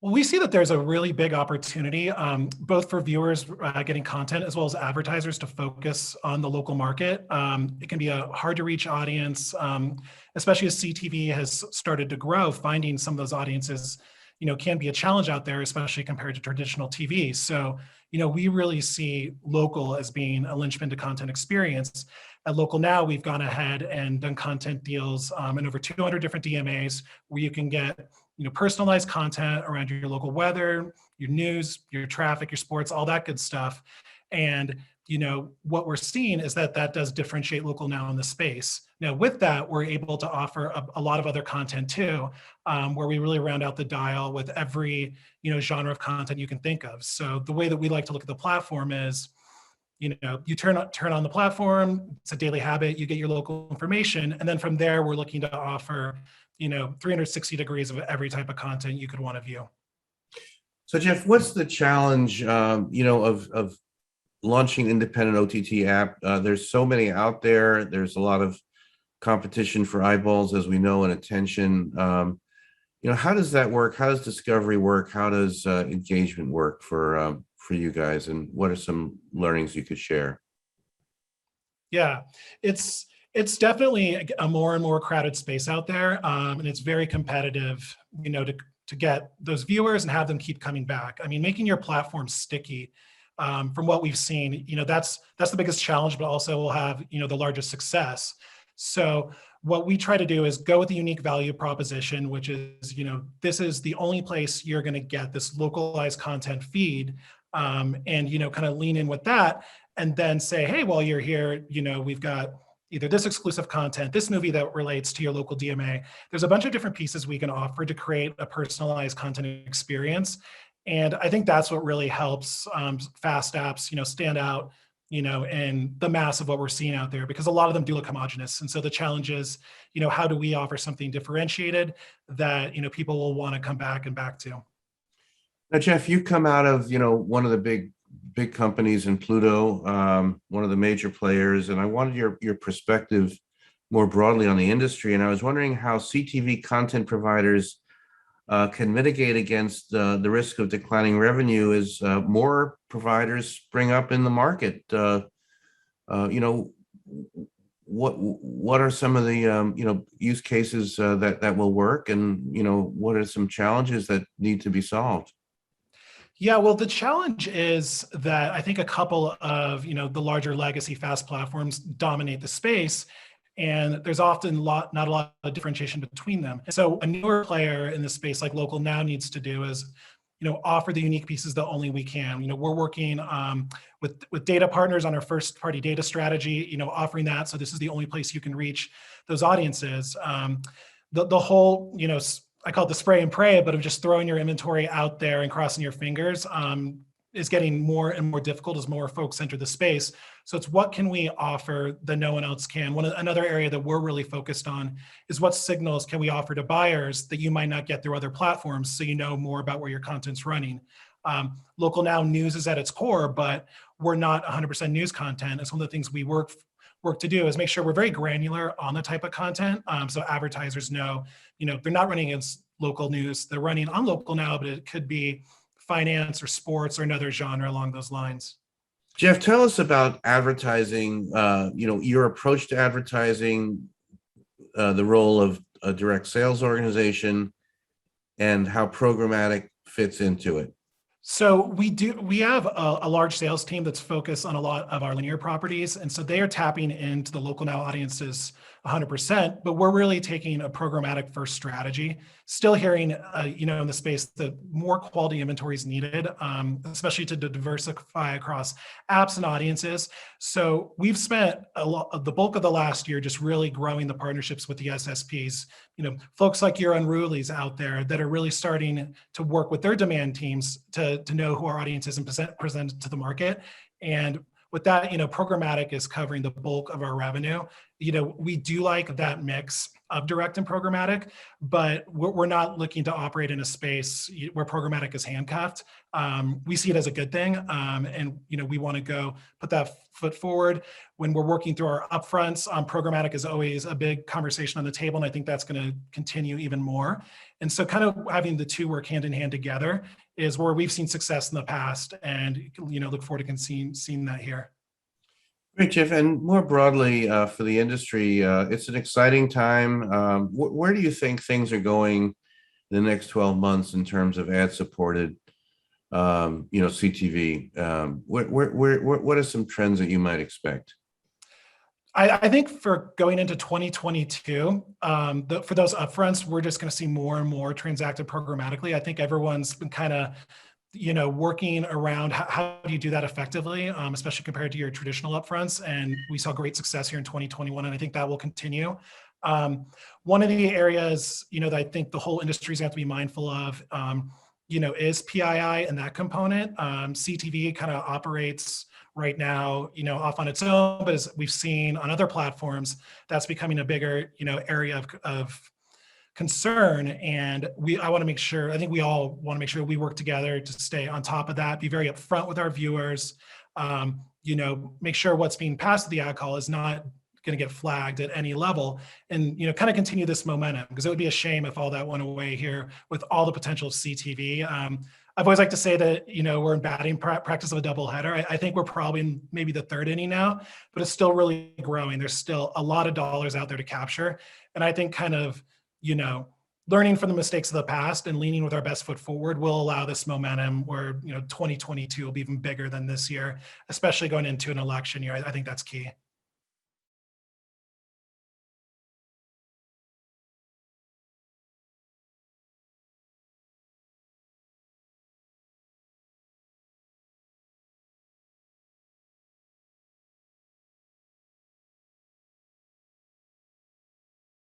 Well, we see that there's a really big opportunity, both for viewers getting content as well as advertisers to focus on the local market. It can be a hard to reach audience, especially as CTV has started to grow. Finding some of those audiences, can be a challenge out there, especially compared to traditional TV. So, we really see local as being a linchpin to content experience. At Local Now, we've gone ahead and done content deals in over 200 different DMAs where you can get personalized content around your local weather, your news, your traffic, your sports, all that good stuff. And what we're seeing is that that does differentiate Local Now in the space. Now, with that, we're able to offer a lot of other content too, where we really round out the dial with every genre of content you can think of. So the way that we like to look at the platform is, you turn on the platform, it's a daily habit, you get your local information, and then from there, we're looking to offer 360 degrees of every type of content you could want to view. So Jeff, what's the challenge, of launching independent OTT app? There's so many out there. There's a lot of competition for eyeballs, as we know, and attention. How does that work? How does discovery work? How does engagement work for you guys? And what are some learnings you could share? Yeah, it's definitely a more and more crowded space out there, and it's very competitive. To get those viewers and have them keep coming back. I mean, making your platform sticky. From what we've seen, that's the biggest challenge, but also will have the largest success. So what we try to do is go with the unique value proposition, which is this is the only place you're going to get this localized content feed, and kind of lean in with that, and then say, hey, while you're here, we've got either this exclusive content, this movie that relates to your local DMA. There's a bunch of different pieces we can offer to create a personalized content experience. And I think that's what really helps fast apps, stand out, in the mass of what we're seeing out there, because a lot of them do look homogenous. And so the challenge is, how do we offer something differentiated that, people will want to come back to? Now, Jeff, you come out of, one of the big companies in Pluto, one of the major players, and I wanted your perspective more broadly on the industry. And I was wondering how CTV content providers can mitigate against the risk of declining revenue as more providers spring up in the market. What are some of the use cases that will work, and what are some challenges that need to be solved? Yeah, well, the challenge is that I think a couple of the larger legacy fast platforms dominate the space, and there's often not a lot of differentiation between them. And so a newer player in the space like Local Now needs to do is offer the unique pieces that only we can. We're working with data partners on our first party data strategy, offering that. So this is the only place you can reach those audiences. The whole, I call it the spray and pray, but of just throwing your inventory out there and crossing your fingers is getting more and more difficult as more folks enter the space. So it's what can we offer that no one else can? Another area that we're really focused on is what signals can we offer to buyers that you might not get through other platforms, so you know more about where your content's running. Local Now news is at its core, but we're not 100% news content. It's one of the things we work to do is make sure we're very granular on the type of content, so advertisers know, they're not running against local news, they're running on Local Now, but it could be finance or sports or another genre along those lines. Jeff, tell us about advertising, your approach to advertising, the role of a direct sales organization, and how programmatic fits into it. So we have a large sales team that's focused on a lot of our linear properties. And so they are tapping into the Local Now audiences 100%, but we're really taking a programmatic first strategy, still hearing, in the space that more quality inventory is needed, especially to diversify across apps and audiences. So we've spent the bulk of the last year just really growing the partnerships with the SSPs, folks like your Unruly's out there that are really starting to work with their demand teams to know who our audience is and present it to the market. And with that, programmatic is covering the bulk of our revenue. We do like that mix of direct and programmatic, but we're not looking to operate in a space where programmatic is handcuffed. We see it as a good thing, and we want to go put that foot forward. When we're working through our upfronts, programmatic is always a big conversation on the table, and I think that's going to continue even more. And so kind of having the two work hand in hand together is where we've seen success in the past, and look forward to seeing that here. Great, Jeff. And more broadly, for the industry, it's an exciting time. Where do you think things are going in the next 12 months in terms of ad-supported, CTV? What are some trends that you might expect? I think for going into 2022, for those upfronts, we're just going to see more and more transacted programmatically. I think everyone's been kind of working around how do you do that effectively, especially compared to your traditional upfronts. And we saw great success here in 2021, and I think that will continue. One of the areas, that I think the whole industry is going to have to be mindful of, is PII and that component. CTV kind of operates right now, off on its own, but as we've seen on other platforms, that's becoming a bigger, area of concern. And I want to make sure, I think we all want to make sure we work together to stay on top of that, be very upfront with our viewers, make sure what's being passed to the ad call is not going to get flagged at any level, and kind of continue this momentum, because it would be a shame if all that went away here with all the potential of CTV. I've always liked to say that we're in batting practice of a doubleheader. I think we're probably in maybe the third inning now, but it's still really growing. There's still a lot of dollars out there to capture, and I think kind of learning from the mistakes of the past and leaning with our best foot forward will allow this momentum where 2022 will be even bigger than this year, especially going into an election year. I think that's key.